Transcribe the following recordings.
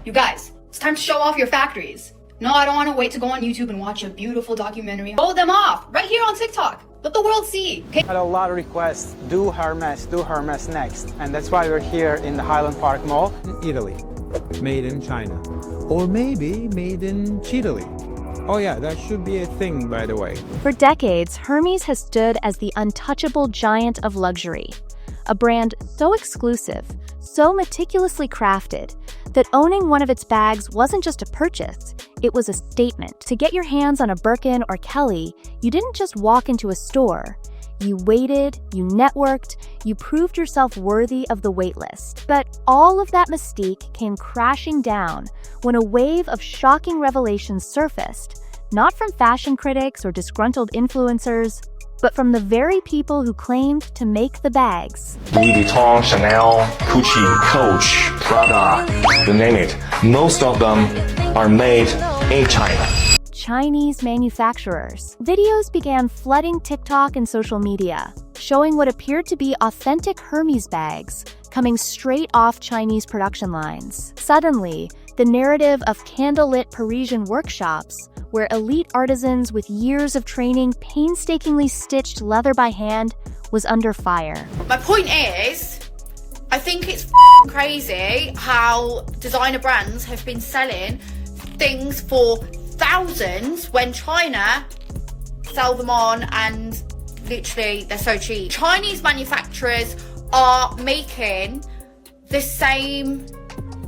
You guys, it's time to show off your factories. No, I don't want to wait to go on YouTube and watch a beautiful documentary. Show them off right here on TikTok. Let the world see. Okay? I had a lot of requests. Do Hermes next. And that's why we're here in the Highland Park Mall in Italy. Made in China. Or maybe made in Chile. Oh yeah, that should be a thing, by the way. For decades, Hermes has stood as the untouchable giant of luxury. A brand so exclusive, so meticulously crafted, that owning one of its bags wasn't just a purchase, it was a statement. To get your hands on a Birkin or Kelly, you didn't just walk into a store. You waited, you networked, you proved yourself worthy of the waitlist. But all of that mystique came crashing down when a wave of shocking revelations surfaced, not from fashion critics or disgruntled influencers, but from the very people who claimed to make the bags. Louis Vuitton, Chanel, Gucci, Coach, Prada, you name it. Most of them are made in China. Chinese manufacturers. Videos began flooding TikTok and social media, showing what appeared to be authentic Hermes bags coming straight off Chinese production lines. Suddenly, the narrative of candlelit Parisian workshops, where elite artisans with years of training painstakingly stitched leather by hand, was under fire. My point is, I think it's crazy how designer brands have been selling things for thousands when China sell them on and literally they're so cheap. Chinese manufacturers are making the same,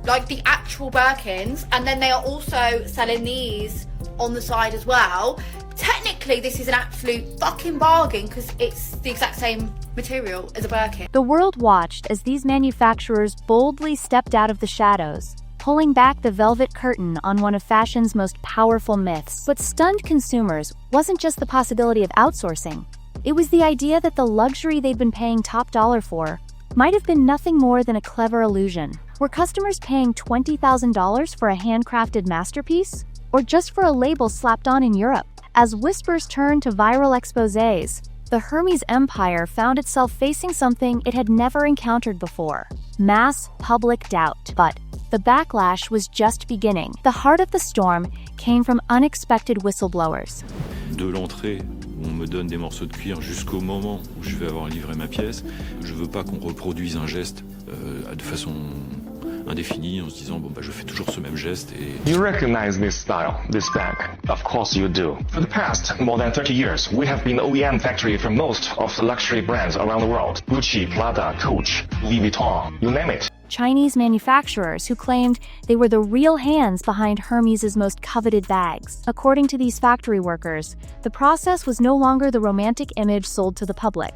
like the actual Birkins, and then they are also selling these on the side as well. Technically, this is an absolute fucking bargain because it's the exact same material as a Birkin. The world watched as these manufacturers boldly stepped out of the shadows, pulling back the velvet curtain on one of fashion's most powerful myths. What stunned consumers wasn't just the possibility of outsourcing. It was the idea that the luxury they'd been paying top dollar for might have been nothing more than a clever illusion. Were customers paying $20,000 for a handcrafted masterpiece? Or just for a label slapped on in Europe? As whispers turned to viral exposés, the Hermes empire found itself facing something it had never encountered before: mass public doubt. But the backlash was just beginning. The heart of the storm came from unexpected whistleblowers. De l'entrée, où on me donne des morceaux de cuir jusqu'au moment où je vais avoir livré ma pièce, je veux pas qu'on reproduise un geste de façon indéfinie en se disant bon bah je fais toujours ce même geste et... You recognize this style, this bag? Of course you do. For the past more than 30 years, we have been the OEM factory for most of the luxury brands around the world. Gucci, Prada, Coach, Louis Vuitton, you name it. Chinese manufacturers who claimed they were the real hands behind Hermes' most coveted bags. According to these factory workers, the process was no longer the romantic image sold to the public.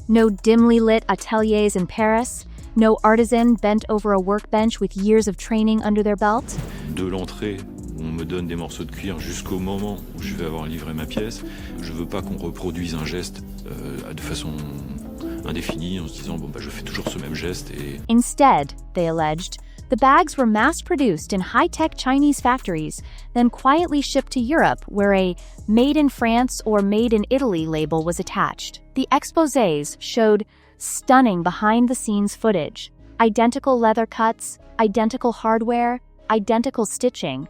No dimly lit ateliers in Paris, no artisan bent over a workbench with years of training under their belt. De l'entrée, où on me donne des morceaux de cuir jusqu'au moment où je vais avoir livré ma pièce, je veux pas qu'on reproduise un geste de façon indéfinie en se disant bon bah je fais toujours ce même geste et... Instead, they alleged, the bags were mass-produced in high-tech Chinese factories, then quietly shipped to Europe where a Made in France or Made in Italy label was attached. The exposés showed stunning behind-the-scenes footage. Identical leather cuts, identical hardware, identical stitching,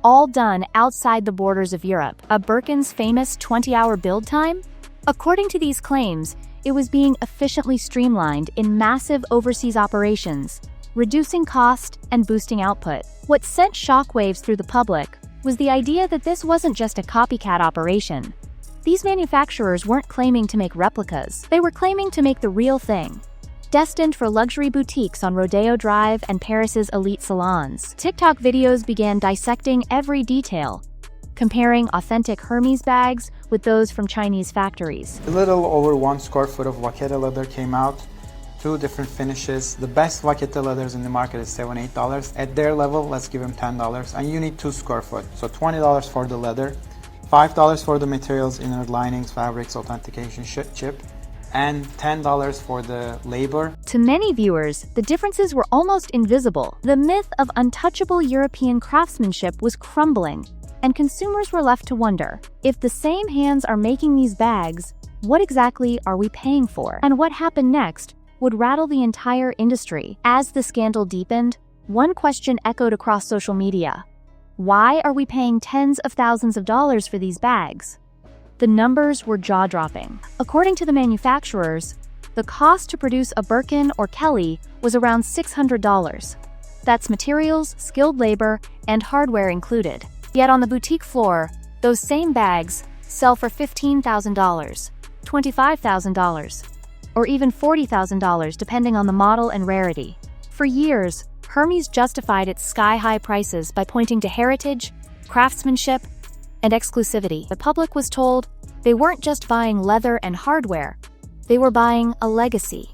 all done outside the borders of Europe. A Birkin's famous 20-hour build time? According to these claims, it was being efficiently streamlined in massive overseas operations, reducing cost and boosting output. What sent shockwaves through the public was the idea that this wasn't just a copycat operation. These manufacturers weren't claiming to make replicas, they were claiming to make the real thing, destined for luxury boutiques on Rodeo Drive and Paris's elite salons. TikTok videos began dissecting every detail, comparing authentic Hermes bags with those from Chinese factories. A little over 1 square foot of vaqueta leather came out, 2 different finishes. The best vaqueta leathers in the market is $7, $8. At their level, let's give them $10. And you need 2 square foot. So $20 for the leather, $5 for the materials, inner linings, fabrics, authentication, chip, and $10 for the labor. To many viewers, the differences were almost invisible. The myth of untouchable European craftsmanship was crumbling, and consumers were left to wonder, if the same hands are making these bags, what exactly are we paying for? And what happened next would rattle the entire industry. As the scandal deepened, one question echoed across social media. Why are we paying tens of thousands of dollars for these bags? The numbers were jaw-dropping. According to the manufacturers, the cost to produce a Birkin or Kelly was around $600. That's materials, skilled labor, and hardware included. Yet on the boutique floor, those same bags sell for $15,000, $25,000, or even $40,000 depending on the model and rarity. For years, Hermes justified its sky-high prices by pointing to heritage, craftsmanship, and exclusivity. The public was told they weren't just buying leather and hardware, they were buying a legacy,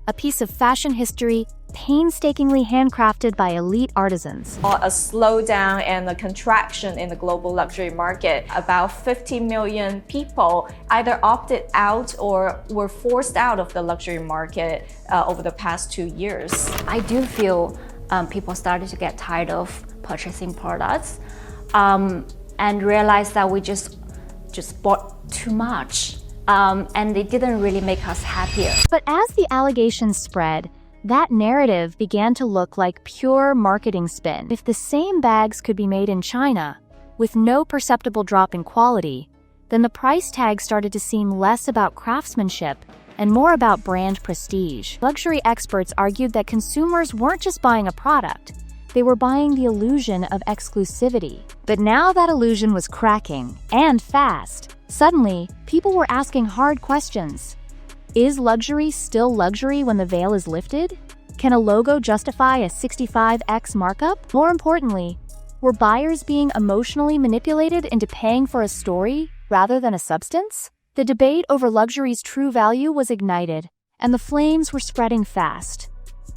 a piece of fashion history painstakingly handcrafted by elite artisans. A slowdown and a contraction in the global luxury market. About 50 million people either opted out or were forced out of the luxury market over the past 2 years. I do feel people started to get tired of purchasing products and realized that we just bought too much and it didn't really make us happier. But as the allegations spread, that narrative began to look like pure marketing spin. If the same bags could be made in China, with no perceptible drop in quality, then the price tag started to seem less about craftsmanship and more about brand prestige. Luxury experts argued that consumers weren't just buying a product, they were buying the illusion of exclusivity. But now that illusion was cracking, and fast. Suddenly, people were asking hard questions. Is luxury still luxury when the veil is lifted? Can a logo justify a 65x markup? More importantly, were buyers being emotionally manipulated into paying for a story rather than a substance? The debate over luxury's true value was ignited, and the flames were spreading fast.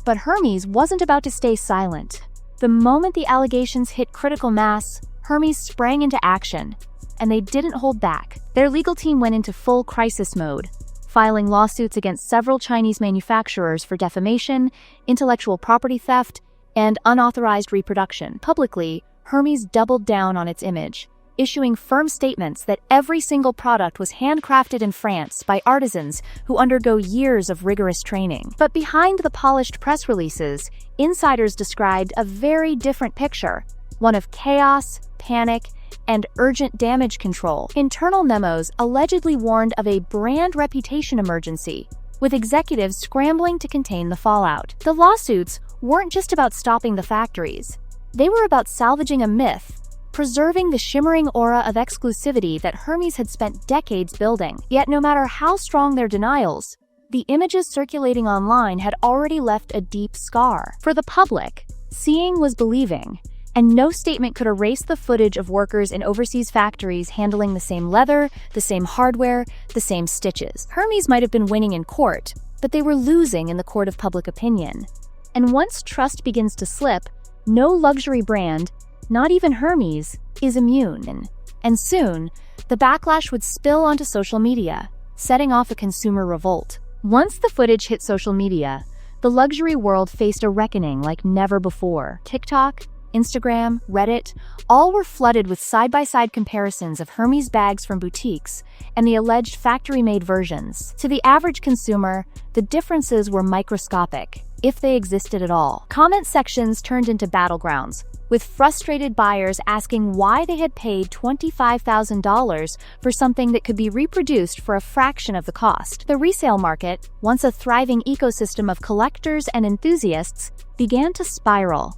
But Hermes wasn't about to stay silent. The moment the allegations hit critical mass, Hermes sprang into action, and they didn't hold back. Their legal team went into full crisis mode, filing lawsuits against several Chinese manufacturers for defamation, intellectual property theft, and unauthorized reproduction. Publicly, Hermes doubled down on its image, issuing firm statements that every single product was handcrafted in France by artisans who undergo years of rigorous training. But behind the polished press releases, insiders described a very different picture, one of chaos, panic, and urgent damage control. Internal memos allegedly warned of a brand reputation emergency, with executives scrambling to contain the fallout. The lawsuits weren't just about stopping the factories. They were about salvaging a myth, preserving the shimmering aura of exclusivity that Hermes had spent decades building. Yet no matter how strong their denials, the images circulating online had already left a deep scar. For the public, seeing was believing, and no statement could erase the footage of workers in overseas factories handling the same leather, the same hardware, the same stitches. Hermes might have been winning in court, but they were losing in the court of public opinion. And once trust begins to slip, no luxury brand, not even Hermes, is immune. And soon, the backlash would spill onto social media, setting off a consumer revolt. Once the footage hit social media, the luxury world faced a reckoning like never before. TikTok, Instagram, Reddit, all were flooded with side-by-side comparisons of Hermes bags from boutiques and the alleged factory-made versions. To the average consumer, the differences were microscopic, if they existed at all. Comment sections turned into battlegrounds, with frustrated buyers asking why they had paid $25,000 for something that could be reproduced for a fraction of the cost. The resale market, once a thriving ecosystem of collectors and enthusiasts, began to spiral.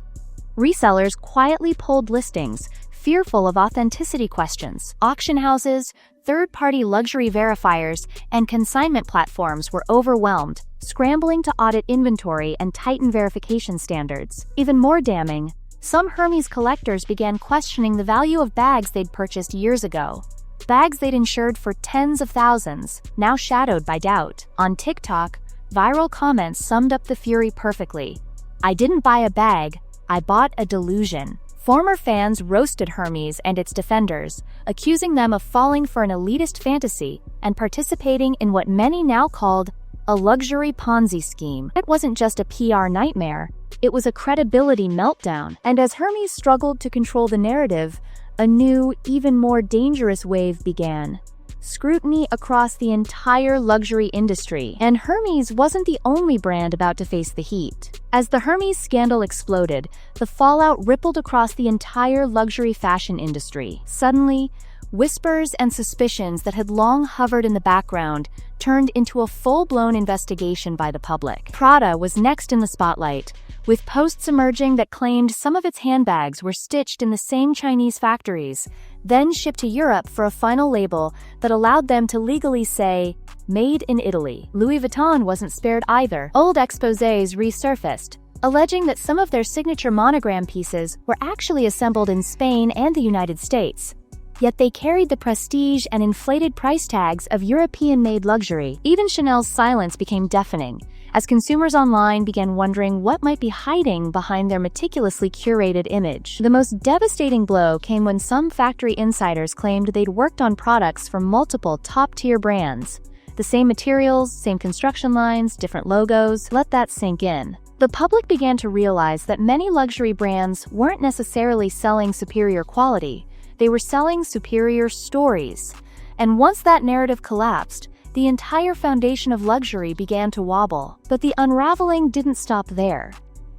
Resellers quietly pulled listings, fearful of authenticity questions. Auction houses, third-party luxury verifiers, and consignment platforms were overwhelmed, scrambling to audit inventory and tighten verification standards. Even more damning, some Hermes collectors began questioning the value of bags they'd purchased years ago. Bags they'd insured for tens of thousands, now shadowed by doubt. On TikTok, viral comments summed up the fury perfectly. "I didn't buy a bag, I bought a delusion." Former fans roasted Hermes and its defenders, accusing them of falling for an elitist fantasy and participating in what many now called a luxury Ponzi scheme. It wasn't just a PR nightmare, it was a credibility meltdown. And as Hermes struggled to control the narrative, a new, even more dangerous wave began. scrutiny across the entire luxury industry, and Hermes wasn't the only brand about to face the heat. As the Hermes scandal exploded, the fallout rippled across the entire luxury fashion industry. Suddenly, whispers and suspicions that had long hovered in the background turned into a full-blown investigation by the public. Prada was next in the spotlight, with posts emerging that claimed some of its handbags were stitched in the same Chinese factories, then shipped to Europe for a final label that allowed them to legally say, "Made in Italy." Louis Vuitton wasn't spared either. Old exposés resurfaced, alleging that some of their signature monogram pieces were actually assembled in Spain and the United States. Yet they carried the prestige and inflated price tags of European-made luxury. Even Chanel's silence became deafening, as consumers online began wondering what might be hiding behind their meticulously curated image. The most devastating blow came when some factory insiders claimed they'd worked on products from multiple top-tier brands. The same materials, same construction lines, different logos. Let that sink in. The public began to realize that many luxury brands weren't necessarily selling superior quality. They were selling superior stories. And once that narrative collapsed, the entire foundation of luxury began to wobble. But the unraveling didn't stop there.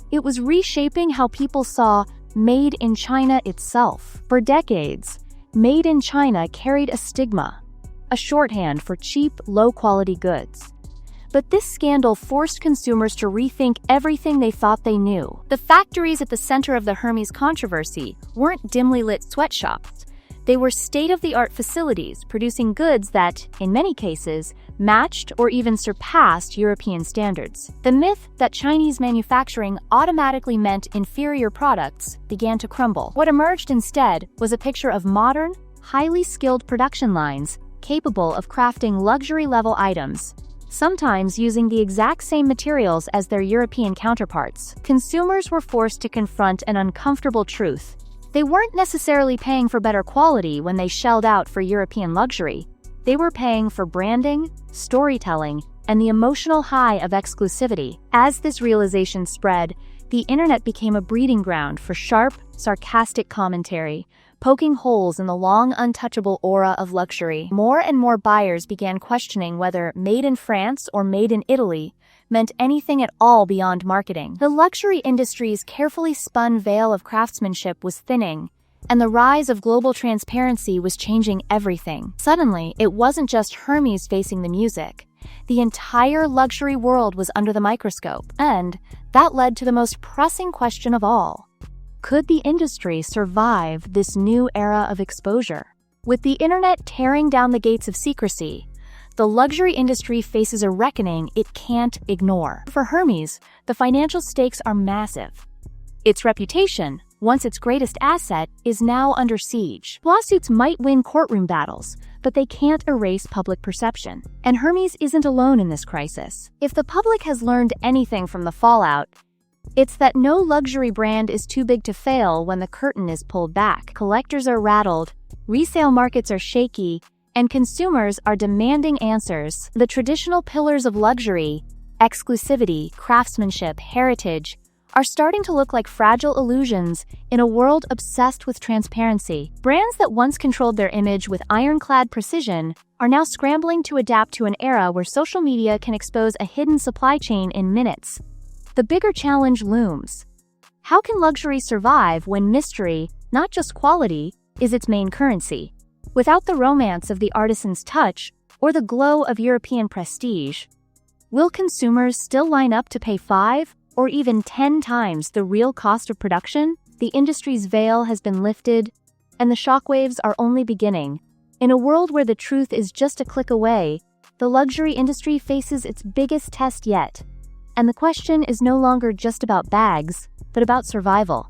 It was reshaping how people saw Made in China itself. For decades, Made in China carried a stigma, a shorthand for cheap, low-quality goods. But this scandal forced consumers to rethink everything they thought they knew. The factories at the center of the Hermes controversy weren't dimly lit sweatshops. They were state-of-the-art facilities producing goods that, in many cases, matched or even surpassed European standards. The myth that Chinese manufacturing automatically meant inferior products began to crumble. What emerged instead was a picture of modern, highly skilled production lines capable of crafting luxury-level items, sometimes using the exact same materials as their European counterparts. Consumers were forced to confront an uncomfortable truth. They weren't necessarily paying for better quality when they shelled out for European luxury. They were paying for branding, storytelling, and the emotional high of exclusivity. As this realization spread, the internet became a breeding ground for sharp, sarcastic commentary, poking holes in the long untouchable aura of luxury. More and more buyers began questioning whether made in France or made in Italy meant anything at all beyond marketing. The luxury industry's carefully spun veil of craftsmanship was thinning, and the rise of global transparency was changing everything. Suddenly, it wasn't just Hermes facing the music. The entire luxury world was under the microscope, and that led to the most pressing question of all. Could the industry survive this new era of exposure? With the internet tearing down the gates of secrecy, the luxury industry faces a reckoning it can't ignore. For Hermes, the financial stakes are massive. Its reputation, once its greatest asset, is now under siege. Lawsuits might win courtroom battles, but they can't erase public perception. And Hermes isn't alone in this crisis. If the public has learned anything from the fallout, it's that no luxury brand is too big to fail when the curtain is pulled back. Collectors are rattled, resale markets are shaky, and consumers are demanding answers. The traditional pillars of luxury, exclusivity, craftsmanship, heritage, are starting to look like fragile illusions in a world obsessed with transparency. Brands that once controlled their image with ironclad precision are now scrambling to adapt to an era where social media can expose a hidden supply chain in minutes. The bigger challenge looms. How can luxury survive when mystery, not just quality, is its main currency? Without the romance of the artisan's touch or the glow of European prestige, will consumers still line up to pay 5 or even 10 times the real cost of production? The industry's veil has been lifted, and the shockwaves are only beginning. In a world where the truth is just a click away, the luxury industry faces its biggest test yet. And the question is no longer just about bags, but about survival.